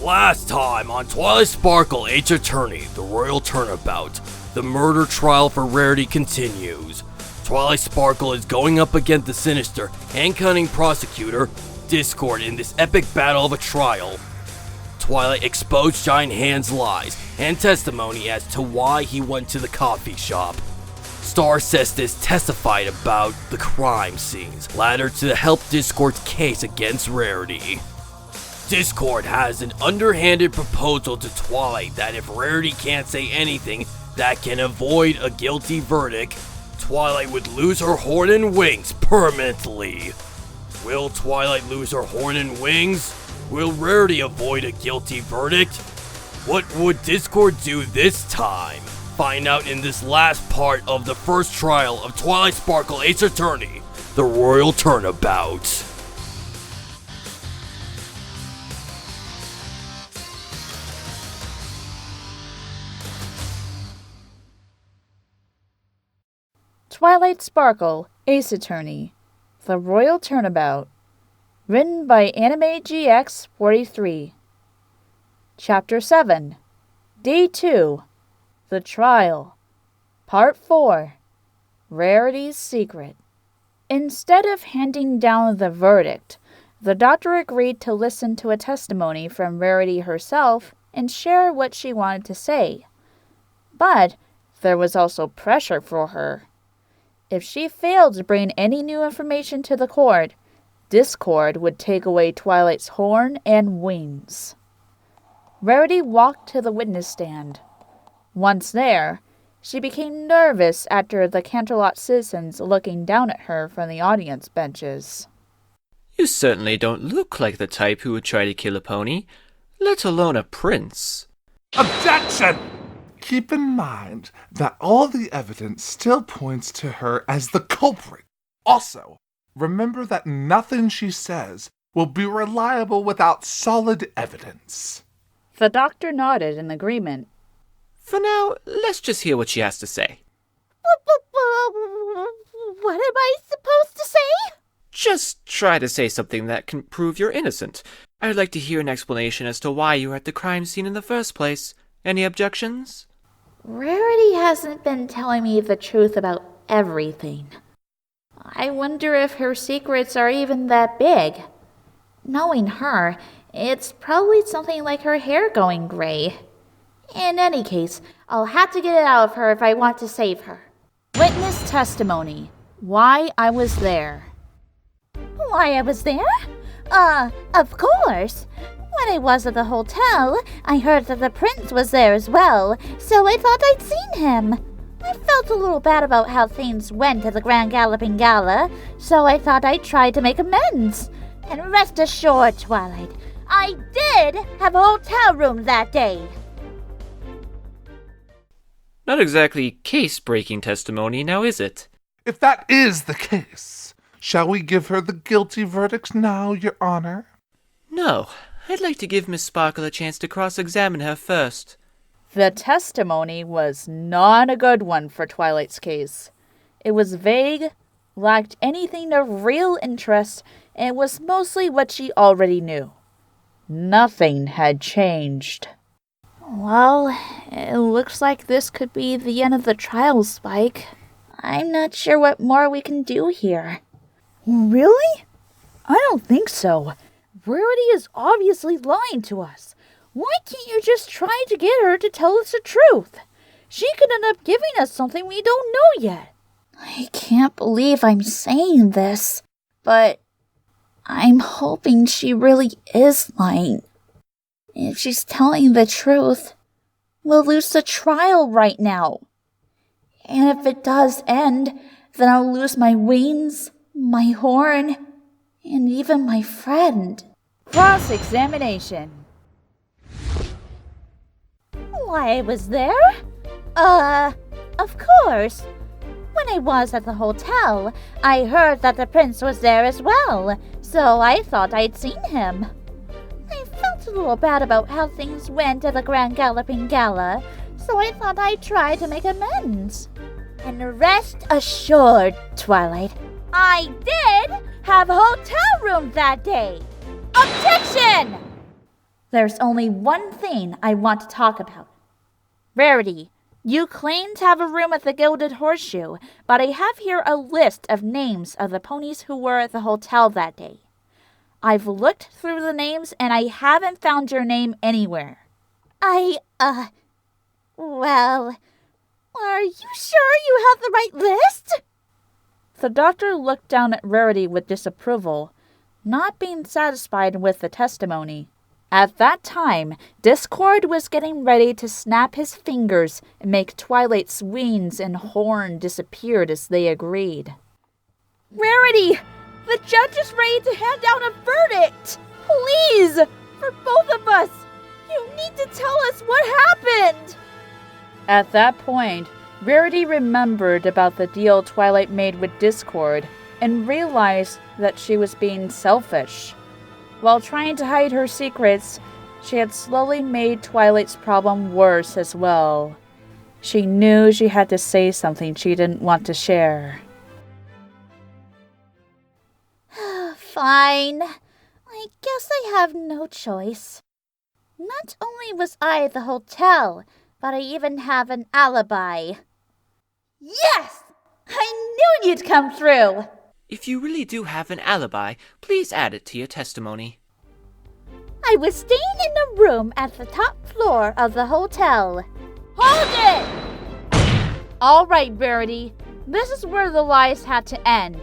Last time on Twilight Sparkle H Attorney, the Royal Turnabout, the murder trial for Rarity continues. Twilight Sparkle is going up against the sinister and cunning prosecutor, Discord, in this epic battle of a trial. Twilight exposed Giant Hand's lies and testimony as to why he went to the coffee shop. Star Cestus testified about the crime scenes, ladder to help Discord's case against Rarity. Discord has an underhanded proposal to Twilight that if Rarity can't say anything that can avoid a guilty verdict, Twilight would lose her horn and wings permanently. Will Twilight lose her horn and wings? Will Rarity avoid a guilty verdict? What would Discord do this time? Find out in this last part of the first trial of Twilight Sparkle Ace Attorney, the Royal Turnabout. Twilight Sparkle Ace Attorney, the Royal Turnabout. Written by AnimeGX43. Chapter 7. Day 2. The Trial. Part 4. Rarity's Secret. Instead of handing down the verdict, the doctor agreed to listen to a testimony from Rarity herself and share what she wanted to say. But there was also pressure for her. If she failed to bring any new information to the court, Discord would take away Twilight's horn and wings. Rarity walked to the witness stand. Once there, she became nervous after the Canterlot citizens looking down at her from the audience benches. You certainly don't look like the type who would try to kill a pony, let alone a prince. Objection! Keep in mind that all the evidence still points to her as the culprit. Also, remember that nothing she says will be reliable without solid evidence. The doctor nodded in agreement. For now, let's just hear what she has to say. What am I supposed to say? Just try to say something that can prove you're innocent. I'd like to hear an explanation as to why you were at the crime scene in the first place. Any objections? Rarity hasn't been telling me the truth about everything. I wonder if her secrets are even that big. Knowing her, it's probably something like her hair going gray. In any case, I'll have to get it out of her if I want to save her. Witness testimony. Why I was there. Why I was there? Of course. When I was at the hotel, I heard that the prince was there as well, so I thought I'd seen him. I felt a little bad about how things went at the Grand Galloping Gala, so I thought I'd try to make amends. And rest assured, Twilight, I did have a hotel room that day. Not exactly case-breaking testimony, now is it? If that is the case, shall we give her the guilty verdict now, Your Honor? No, I'd like to give Miss Sparkle a chance to cross-examine her first. The testimony was not a good one for Twilight's case. It was vague, lacked anything of real interest, and was mostly what she already knew. Nothing had changed. Well, it looks like this could be the end of the trial, Spike. I'm not sure what more we can do here. Really? I don't think so. Rarity is obviously lying to us. Why can't you just try to get her to tell us the truth? She could end up giving us something we don't know yet. I can't believe I'm saying this, but I'm hoping she really is lying. If she's telling the truth, we'll lose the trial right now. And if it does end, then I'll lose my wings, my horn, and even my friend. Cross-examination. Why I was there? Of course. When I was at the hotel, I heard that the prince was there as well, so I thought I'd seen him. I felt a little bad about how things went at the Grand Galloping Gala, so I thought I'd try to make amends. And rest assured, Twilight, I did have a hotel room that day. Objection! There's only one thing I want to talk about. Rarity, you claim to have a room at the Gilded Horseshoe, but I have here a list of names of the ponies who were at the hotel that day. I've looked through the names and I haven't found your name anywhere. Well, are you sure you have the right list? The doctor looked down at Rarity with disapproval, not being satisfied with the testimony. At that time, Discord was getting ready to snap his fingers and make Twilight's wings and horn disappear as they agreed. Rarity! The judge is ready to hand down a verdict! Please! For both of us! You need to tell us what happened! At that point, Rarity remembered about the deal Twilight made with Discord and realized that she was being selfish. While trying to hide her secrets, she had slowly made Twilight's problem worse as well. She knew she had to say something she didn't want to share. Fine. I guess I have no choice. Not only was I at the hotel, but I even have an alibi. Yes! I knew you'd come through! If you really do have an alibi, please add it to your testimony. I was staying in a room at the top floor of the hotel. Hold it! All right, Rarity. This is where the lies had to end.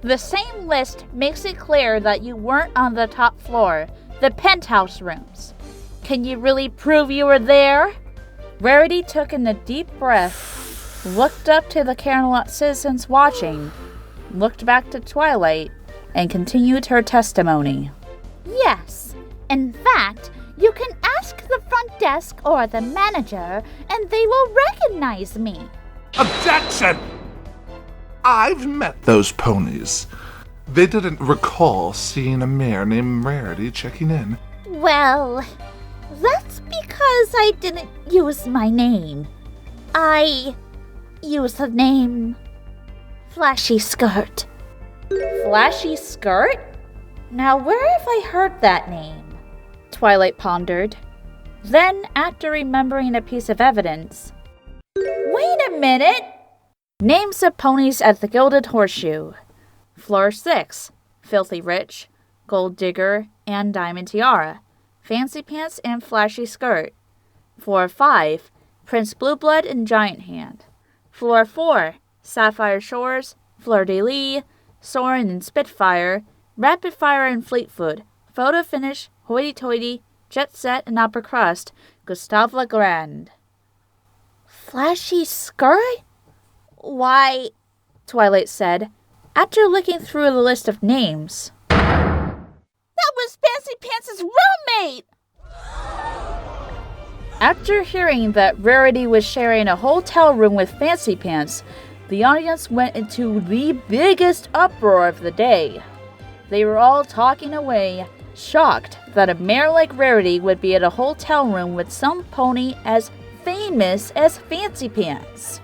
The same list makes it clear that you weren't on the top floor, the penthouse rooms. Can you really prove you were there? Rarity took in a deep breath, looked up to the Camelot citizens watching, looked back to Twilight, and continued her testimony. Yes. In fact, you can ask the front desk or the manager, and they will recognize me. Objection! I've met those ponies. They didn't recall seeing a mare named Rarity checking in. Well, that's because I didn't use my name. I used the name Flashy Skirt. Flashy Skirt? Now where have I heard that name? Twilight pondered. Then, after remembering a piece of evidence, wait a minute! Names of ponies at the Gilded Horseshoe. Floor 6, Filthy Rich, Gold Digger, and Diamond Tiara. Fancy Pants and Flashy Skirt. Floor 5, Prince Blueblood and Giant Hand. Floor 4, Sapphire Shores, Fleur de Lis, Soren and Spitfire, Rapid Fire and Fleetfoot, Photo Finish, Hoity Toity, Jet Set and Upper Crust, Gustave Legrand. Flashy Skirt? Why, Twilight said, after looking through the list of names. that was Fancy Pants' roommate! After hearing that Rarity was sharing a hotel room with Fancy Pants, the audience went into the biggest uproar of the day. They were all talking away, shocked that a mare like Rarity would be at a hotel room with some pony as famous as Fancy Pants.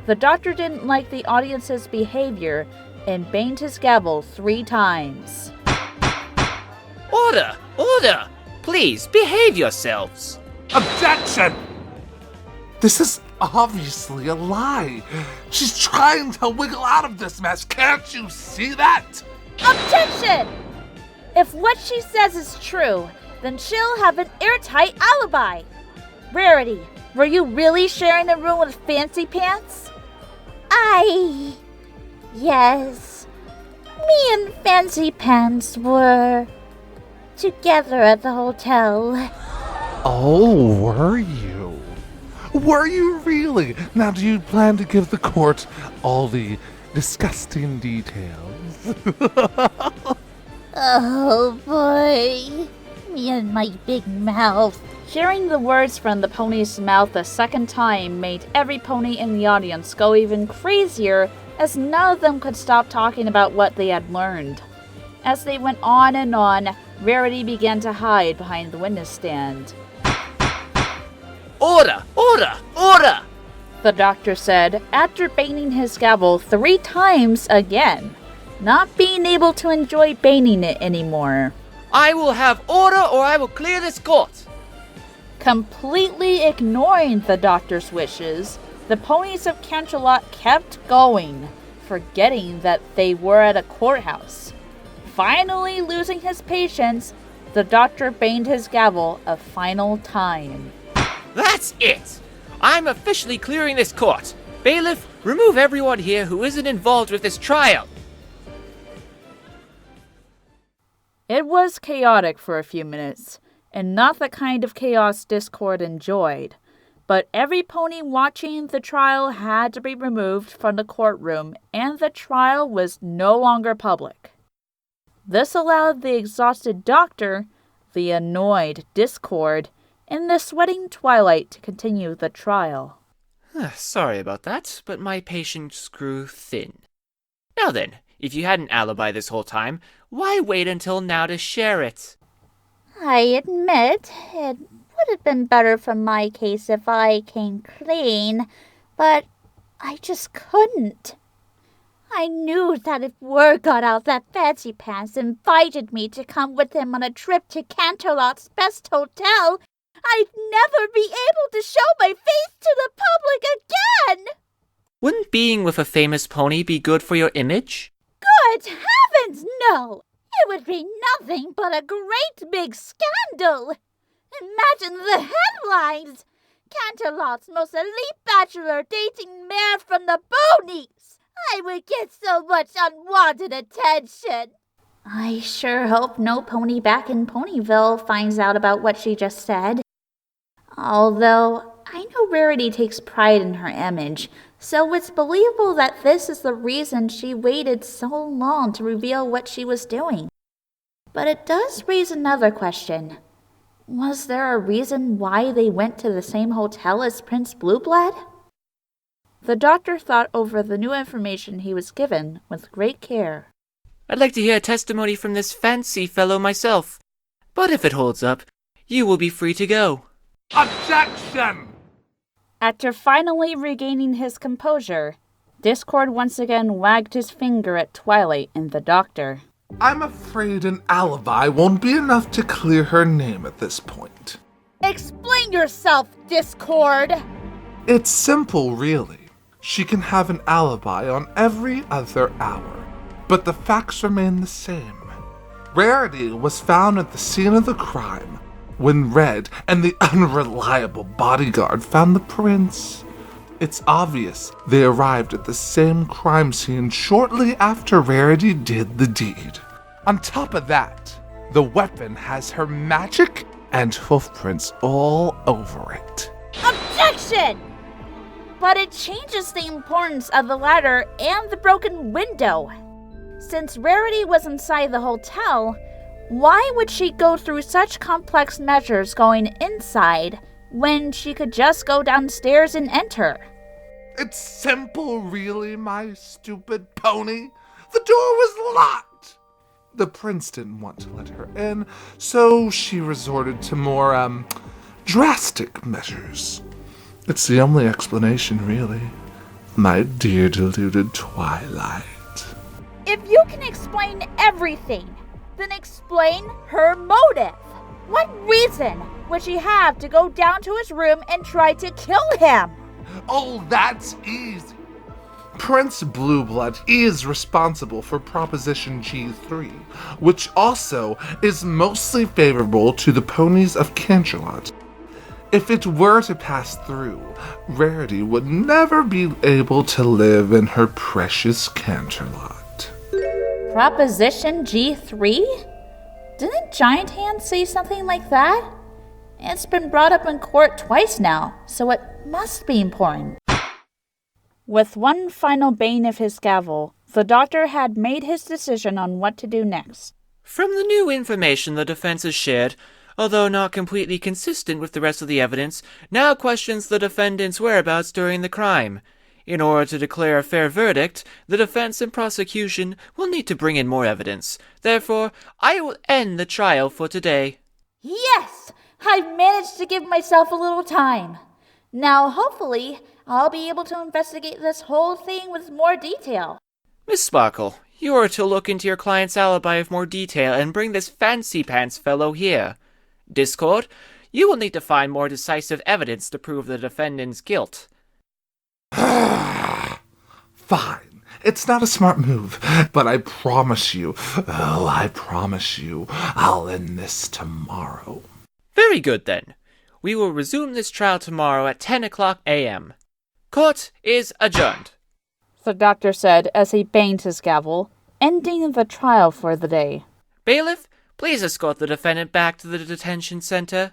The doctor didn't like the audience's behavior and banged his gavel 3 times. Order! Order! Please, behave yourselves! Objection! This is obviously a lie. She's trying to wiggle out of this mess. Can't you see that? Objection! If what she says is true, then she'll have an airtight alibi. Rarity, were you really sharing a room with Fancy Pants? Yes. Me and Fancy Pants were together at the hotel. Oh, were you? Were you really? Now, do you plan to give the court all the disgusting details? Oh boy. Me and my big mouth. Hearing the words from the pony's mouth a second time made every pony in the audience go even crazier, as none of them could stop talking about what they had learned. As they went on and on, Rarity began to hide behind the witness stand. Order! Order! Order! The doctor said, after banging his gavel 3 times again, not being able to enjoy banging it anymore. I will have order or I will clear this court. Completely ignoring the doctor's wishes, the ponies of Canterlot kept going, forgetting that they were at a courthouse. Finally losing his patience, the doctor banged his gavel a final time. That's it! I'm officially clearing this court. Bailiff, remove everyone here who isn't involved with this trial. It was chaotic for a few minutes, and not the kind of chaos Discord enjoyed. But every pony watching the trial had to be removed from the courtroom, and the trial was no longer public. This allowed the exhausted doctor, the annoyed Discord, and the sweating Twilight to continue the trial. Sorry about that, but my patience grew thin. Now then, if you had an alibi this whole time, why wait until now to share it? I admit, it would have been better for my case if I came clean, but I just couldn't. I knew that if word got out that Fancy Pants invited me to come with him on a trip to Canterlot's best hotel, I'd never be able to show my face to the public again! Wouldn't being with a famous pony be good for your image? Good heavens, no! It would be nothing but a great big scandal! Imagine the headlines! Canterlot's most elite bachelor dating mare from the Bonies! I would get so much unwanted attention! I sure hope no pony back in Ponyville finds out about what she just said. Although, I know Rarity takes pride in her image, so it's believable that this is the reason she waited so long to reveal what she was doing. But it does raise another question. Was there a reason why they went to the same hotel as Prince Blueblood? The doctor thought over the new information he was given with great care. I'd like to hear a testimony from this fancy fellow myself. But if it holds up, you will be free to go. Objection! After finally regaining his composure, Discord once again wagged his finger at Twilight and the doctor. I'm afraid an alibi won't be enough to clear her name at this point. Explain yourself, Discord! It's simple, really. She can have an alibi on every other hour, but the facts remain the same. Rarity was found at the scene of the crime when Red and the unreliable bodyguard found the prince. It's obvious they arrived at the same crime scene shortly after Rarity did the deed. On top of that, the weapon has her magic and hoofprints all over it. Objection! But it changes the importance of the ladder and the broken window. Since Rarity was inside the hotel, why would she go through such complex measures going inside when she could just go downstairs and enter? It's simple, really, my stupid pony. The door was locked. The prince didn't want to let her in, so she resorted to more, drastic measures. It's the only explanation, really, my dear deluded Twilight. If you can explain everything, then explain her motive. What reason would she have to go down to his room and try to kill him? Oh, that's easy. Prince Blueblood is responsible for Proposition G3, which also is mostly favorable to the ponies of Canterlot. If it were to pass through, Rarity would never be able to live in her precious Canterlot. Proposition G3? Didn't Giant Hand say something like that? It's been brought up in court twice now, so it must be important. With one final bang of his gavel, the doctor had made his decision on what to do next. From the new information the defense has shared, although not completely consistent with the rest of the evidence, now questions the defendant's whereabouts during the crime. In order to declare a fair verdict, the defense and prosecution will need to bring in more evidence. Therefore, I will end the trial for today. Yes! I've managed to give myself a little time. Now, hopefully, I'll be able to investigate this whole thing with more detail. Miss Sparkle, You are to look into your client's alibi with more detail and bring this fancy pants fellow here. Discord, you will need to find more decisive evidence to prove the defendant's guilt. Fine. It's not a smart move, but I promise you, I'll end this tomorrow. Very good, then. We will resume this trial tomorrow at 10 o'clock a.m. Court is adjourned. The doctor said as he banged his gavel, ending the trial for the day. Bailiff, please escort the defendant back to the detention center.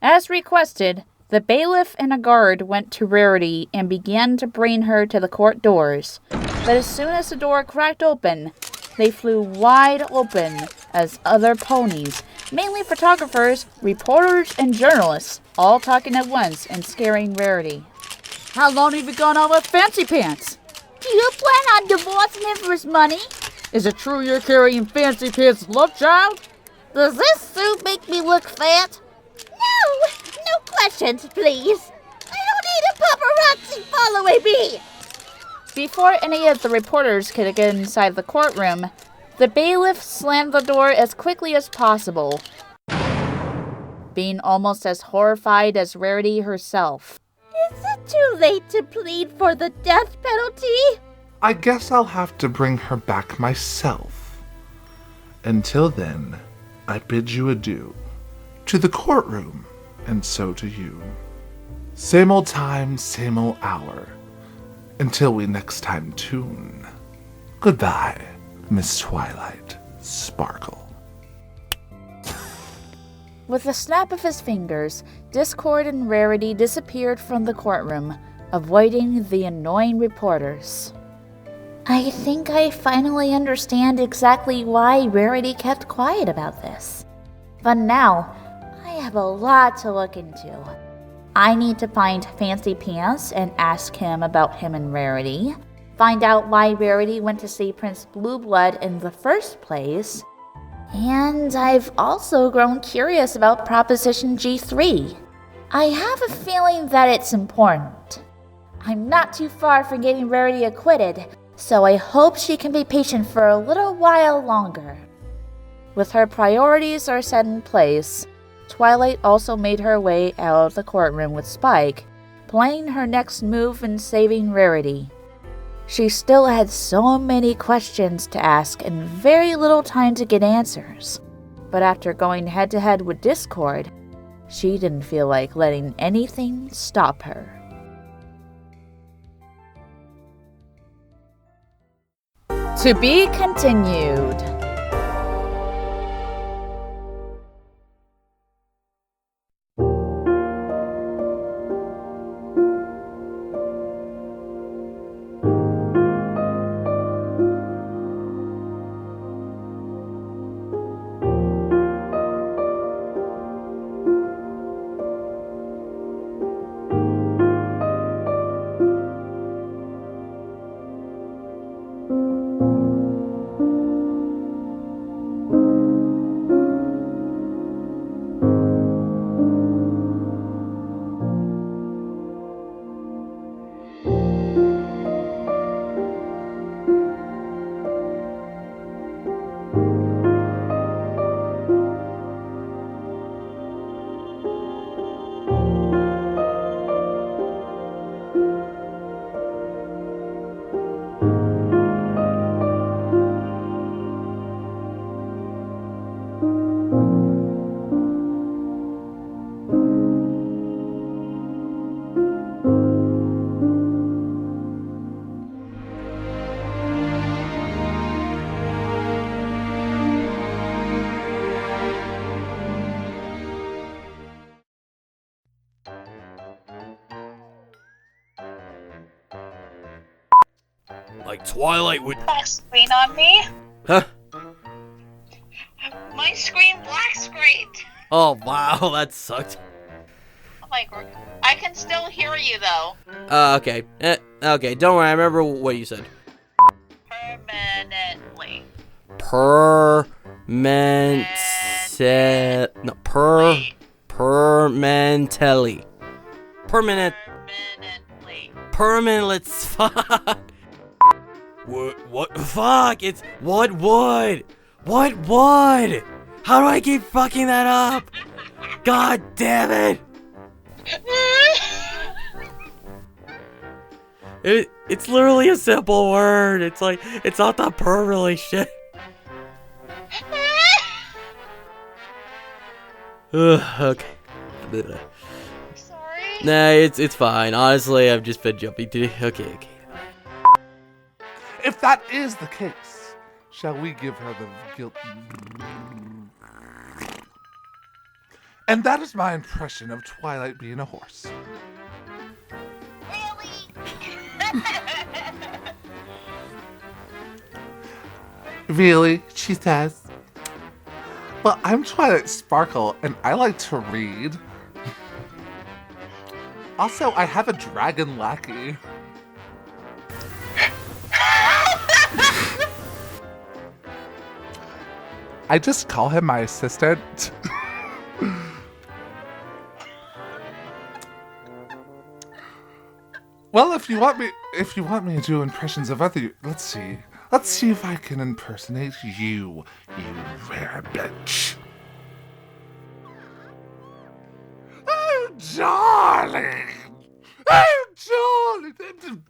As requested, the bailiff and a guard went to Rarity and began to bring her to the court doors. But as soon as the door cracked open, they flew wide open as other ponies, mainly photographers, reporters, and journalists, all talking at once and scaring Rarity. How long have you gone on with Fancy Pants? Do you plan on divorcing him for his money? Is it true you're carrying Fancy Pants' love child? Does this suit make me look fat? No questions, please. I don't need a paparazzi following me. Before any of the reporters could get inside the courtroom, the bailiff slammed the door as quickly as possible, being almost as horrified as Rarity herself. Is it too late to plead for the death penalty? I guess I'll have to bring her back myself. Until then, I bid you adieu. To the courtroom, and so to you. Same old time, same old hour. Until we next time tune. Goodbye, Miss Twilight Sparkle. With a snap of his fingers, Discord and Rarity disappeared from the courtroom, avoiding the annoying reporters. I think I finally understand exactly why Rarity kept quiet about this. But now, I have a lot to look into. I need to find Fancy Pants and ask him about him and Rarity, find out why Rarity went to see Prince Blueblood in the first place, and I've also grown curious about Proposition G3. I have a feeling that it's important. I'm not too far from getting Rarity acquitted, so I hope she can be patient for a little while longer. With her priorities are set in place, Twilight also made her way out of the courtroom with Spike, planning her next move in saving Rarity. She still had so many questions to ask and very little time to get answers. But after going head-to-head with Discord, she didn't feel like letting anything stop her. To be continued. Like Twilight would. Black screen on me. Huh? My screen black screened. Oh wow, that sucked. Like, I can still hear you though. Okay. Okay, don't worry, I remember what you said. Permanently. Permanently. Permanently. Permanently. Permanently. Fuck. What? Fuck! It's what would? What would? How do I keep fucking that up? God damn it! It's literally a simple word. It's like, it's not that permanently shit. Okay. Sorry. Nah, it's fine. Honestly, I've just been jumping to. Okay. If that is the case, shall we give her the guilt? And that is my impression of Twilight being a horse. Really? She says. Well, I'm Twilight Sparkle, and I like to read. Also, I have a dragon lackey. I just call him my assistant. Well, if you want me to do impressions of other, let's see if I can impersonate you rare bitch. Oh, darling! Oh, darling!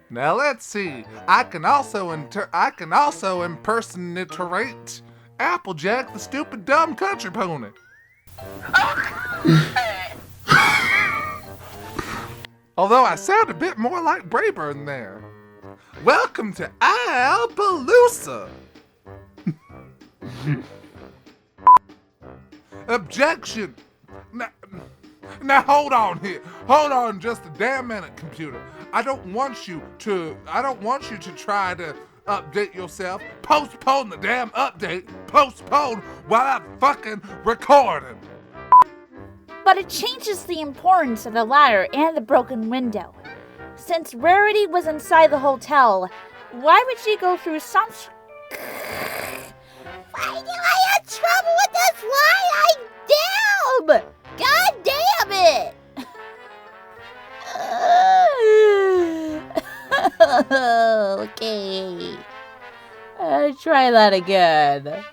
Now let's see. I can also impersonate Applejack, the stupid dumb country pony. Although I sound a bit more like Brayburn there. Welcome to Alpaloosa. Objection. Now hold on here. Hold on just a damn minute, computer. I don't want you to try to update yourself. Postpone the damn update. Postpone while I'm fucking recording. But it changes the importance of the ladder and the broken window. Since Rarity was inside the hotel, why would she go through such... Why do I have trouble with this line? Damn! God damn it! Okay. Try that again.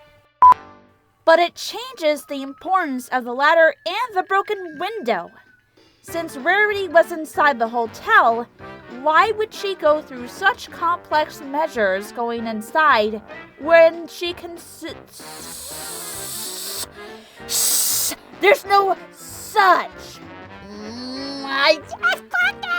But it changes the importance of the ladder and the broken window. Since Rarity was inside the hotel, why would she go through such complex measures going inside when she can there's no such. I just fucking...